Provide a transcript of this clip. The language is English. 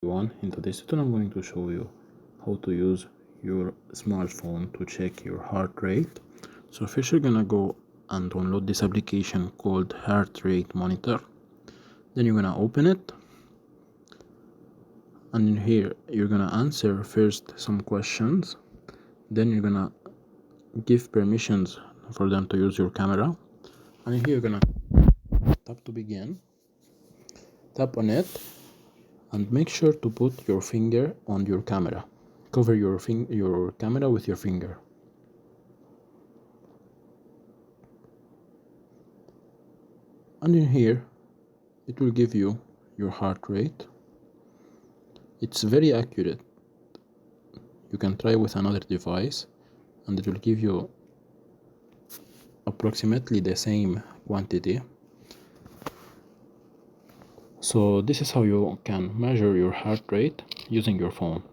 In today's tutorial, I'm going to show you how to use your smartphone to check your heart rate. So first you're gonna go and download this application called Heart Rate Monitor. Then you're gonna open it, and in here you're gonna answer first some questions. Then you're gonna give permissions for them to use your camera, and in here you're gonna tap to begin. Tap on it and make sure to put your finger on your camera. Cover your camera with your finger. And in here it will give you your heart rate. It's very accurate. You can try with another device and it will give you approximately the same quantity. So this is how you can measure your heart rate using your phone.